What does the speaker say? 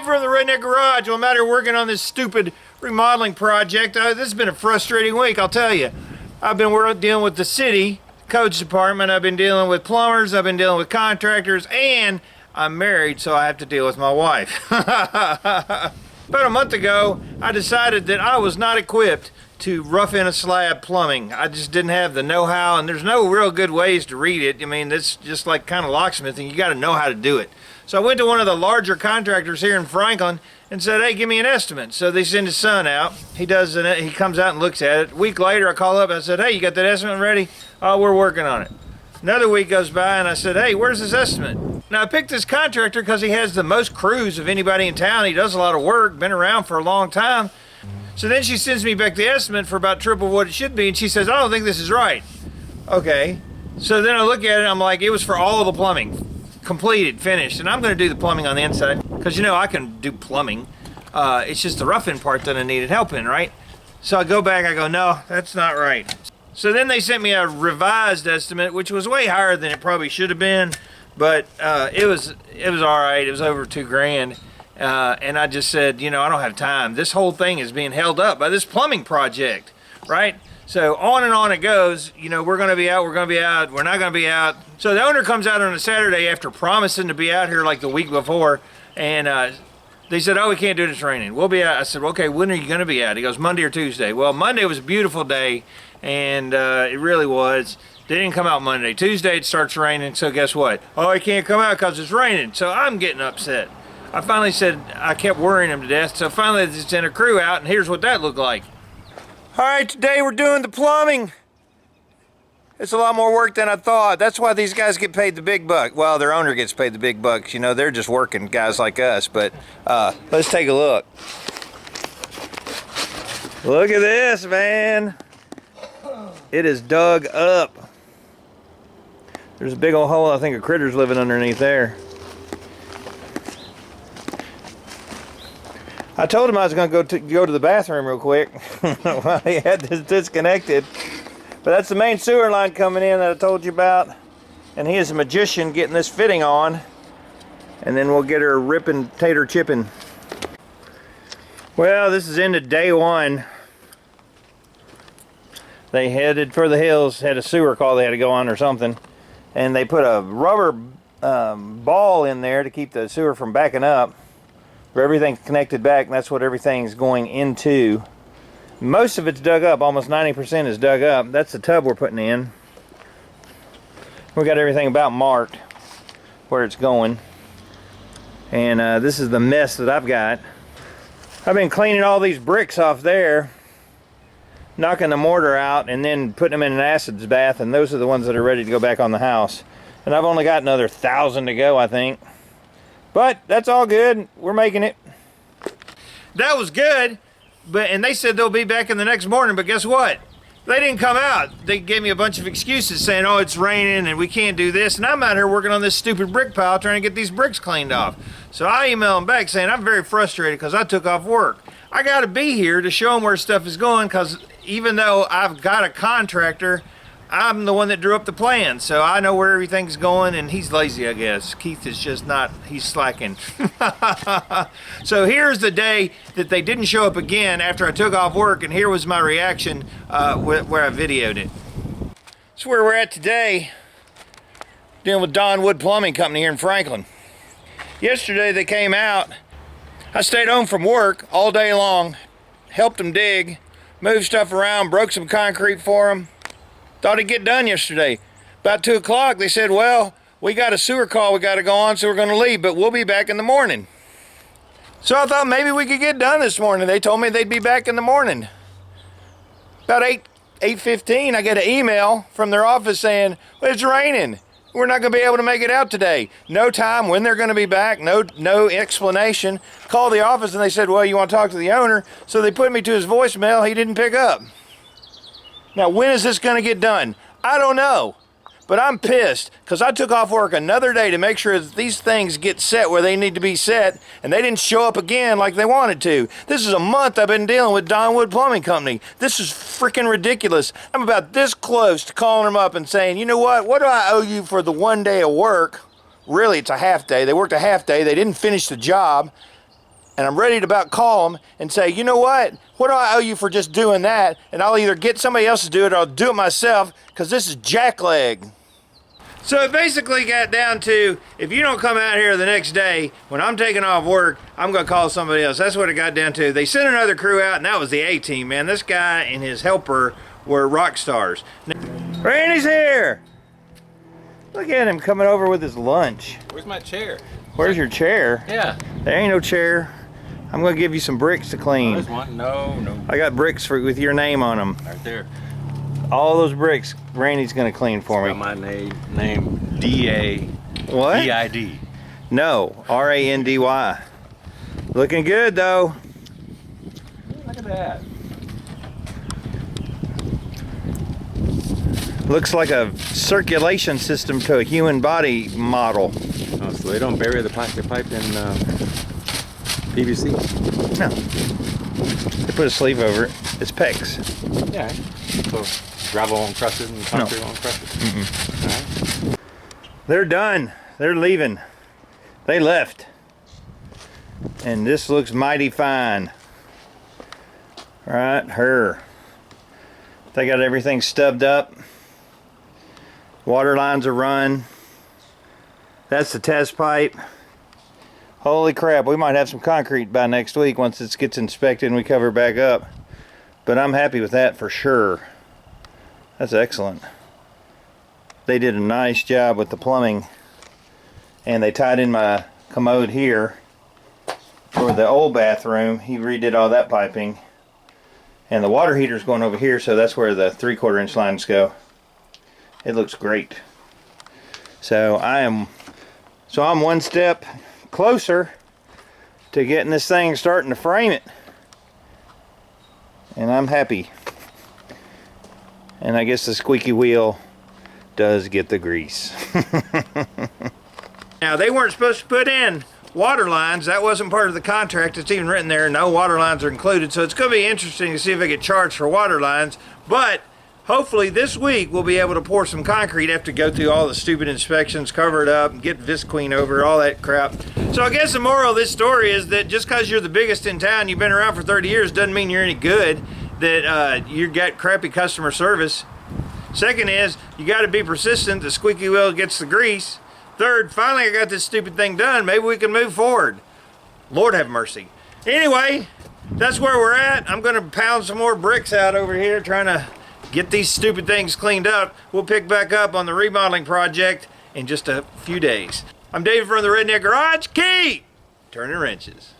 from the Redneck Garage. Well, I'm out here working on this stupid remodeling project. This has been a frustrating week, I'll tell you. I've been dealing with the city, codes department. I've been dealing with plumbers. I've been dealing with contractors. And I'm married, so I have to deal with my wife. About a month ago, I decided that I was not equipped to rough in a slab plumbing. I just didn't have the know-how, and there's no real good ways to read it. I mean, it's just like kind of locksmithing. You got to know how to do it. So I went to one of the larger contractors here in Franklin and said, hey, give me an estimate. So they send his son out. He comes out and looks at it. A week later, I call up and I said, hey, you got that estimate ready? Oh, we're working on it. Another week goes by and I said, hey, where's this estimate? Now I picked this contractor because he has the most crews of anybody in town. He does a lot of work, been around for a long time. So then she sends me back the estimate for about triple what it should be, and she says, I don't think this is right. Okay. So then I look at it, I'm like, it was for all the plumbing. Completed, finished, and I'm going to do the plumbing on the inside because you know I can do plumbing. It's just the roughing part that I needed help in, right? So I go back, I go, no, that's not right. So then they sent me a revised estimate, which was way higher than it probably should have been, but it was all right. It was over $2,000, and I just said, you know, I don't have time. This whole thing is being held up by this plumbing project, right? So on and on it goes. You know, we're going to be out, we're going to be out, we're not going to be out. So the owner comes out on a Saturday after promising to be out here like the week before, and they said, oh, we can't do it, it's raining. We'll be out. I said, well, okay, when are you going to be out? He goes, Monday or Tuesday. Well, Monday was a beautiful day, and it really was. They didn't come out Monday. Tuesday it starts raining, so guess what? Oh, I can't come out because it's raining. So I'm getting upset. I finally said, I kept worrying him to death, so finally they sent a crew out, and here's what that looked like. All right, today we're doing the plumbing. It's a lot more work than I thought. That's why these guys get paid the big buck. Well, their owner gets paid the big bucks. You know, they're just working guys like us. But let's take a look. Look at this, man. It is dug up. There's a big old hole. I think a critter's living underneath there. I told him I was going to go to the bathroom real quick. Well, he had this disconnected. But that's the main sewer line coming in that I told you about. And he is a magician getting this fitting on. And then we'll get her ripping, tater chipping. Well, this is into day one. They headed for the hills, had a sewer call they had to go on or something. And they put a rubber ball in there to keep the sewer from backing up. Where everything's connected back, and that's what everything's going into. Most of it's dug up, almost 90% is dug up. That's the tub we're putting in. We got everything about marked where it's going. And this is the mess that I've got. I've been cleaning all these bricks off there, knocking the mortar out, and then putting them in an acids bath, and those are the ones that are ready to go back on the house. And I've only got another 1,000 to go, I think. But that's all good. We're making it. That was good. And they said they'll be back in the next morning, but guess what? They didn't come out. They gave me a bunch of excuses saying, oh, it's raining and we can't do this. And I'm out here working on this stupid brick pile trying to get these bricks cleaned off. So I email them back saying I'm very frustrated because I took off work. I got to be here to show them where stuff is going because even though I've got a contractor, I'm the one that drew up the plan, so I know where everything's going, and he's lazy, I guess. Keith is just not, he's slacking. So here's the day that they didn't show up again after I took off work, and here was my reaction where I videoed it. That's where we're at today, dealing with Don Wood Plumbing Company here in Franklin. Yesterday they came out. I stayed home from work all day long, helped them dig, moved stuff around, broke some concrete for them. Thought it'd get done yesterday. About 2 o'clock, they said, well, we got a sewer call we got to go on, so we're going to leave, but we'll be back in the morning. So I thought maybe we could get done this morning. They told me they'd be back in the morning. About 8:15, I get an email from their office saying, well, it's raining. We're not going to be able to make it out today. No time when they're going to be back, no explanation. Called the office and they said, well, you want to talk to the owner? So they put me to his voicemail. He didn't pick up. Now, when is this going to get done? I don't know, but I'm pissed because I took off work another day to make sure that these things get set where they need to be set, and they didn't show up again like they wanted to. This is a month I've been dealing with Don Wood Plumbing Company. This is freaking ridiculous. I'm about this close to calling them up and saying, you know what do I owe you for the 1 day of work? Really, it's a half day. They worked a half day. They didn't finish the job. and I'm ready to about call them and say, you know what do I owe you for just doing that? And I'll either get somebody else to do it or I'll do it myself, because this is jackleg. So it basically got down to, if you don't come out here the next day when I'm taking off work, I'm going to call somebody else. That's what it got down to. They sent another crew out, and that was the A-team, man. This guy and his helper were rock stars. Randy's here! Look at him coming over with his lunch. Where's my chair? Where's your chair? Yeah. There ain't no chair. I'm going to give you some bricks to clean. There's one. No. I got bricks with your name on them. Right there. All those bricks, Randy's gonna clean for me. Got my name D-A. What? D-I-D. No, R-A-N-D-Y. Looking good though. Look at that. Looks like a circulation system to a human body model. Oh, so they don't bury the plastic pipe in PVC? No. They put a sleeve over it. It's PEX. Yeah. So gravel encrusted and concrete encrusted. Mm-mm. All right. They're done. They're leaving. They left. And this looks mighty fine. Right, her. They got everything stubbed up. Water lines are run. That's the test pipe. Holy crap, we might have some concrete by next week once it gets inspected and we cover back up. But I'm happy with that for sure. That's excellent. They did a nice job with the plumbing, and they tied in my commode here for the old bathroom. He redid all that piping, and the water heater's going over here, so that's where the 3/4 inch lines go. It looks great. So I'm one step closer to getting this thing starting to frame it, and I'm happy. And I guess the squeaky wheel does get the grease. Now, they weren't supposed to put in water lines. That wasn't part of the contract. It's even written there, no water lines are included. So it's going to be interesting to see if I get charged for water lines. But hopefully this week we'll be able to pour some concrete after go through all the stupid inspections, cover it up, and get Visqueen over, all that crap. So I guess the moral of this story is that just because you're the biggest in town, you've been around for 30 years, doesn't mean you're any good. That you got crappy customer service. Second is, you got to be persistent. The squeaky wheel gets the grease. Third, finally I got this stupid thing done. Maybe we can move forward. Lord have mercy. Anyway, that's where we're at. I'm going to pound some more bricks out over here, trying to get these stupid things cleaned up. We'll pick back up on the remodeling project in just a few days. I'm David from the Redneck Garage. Keep turning wrenches.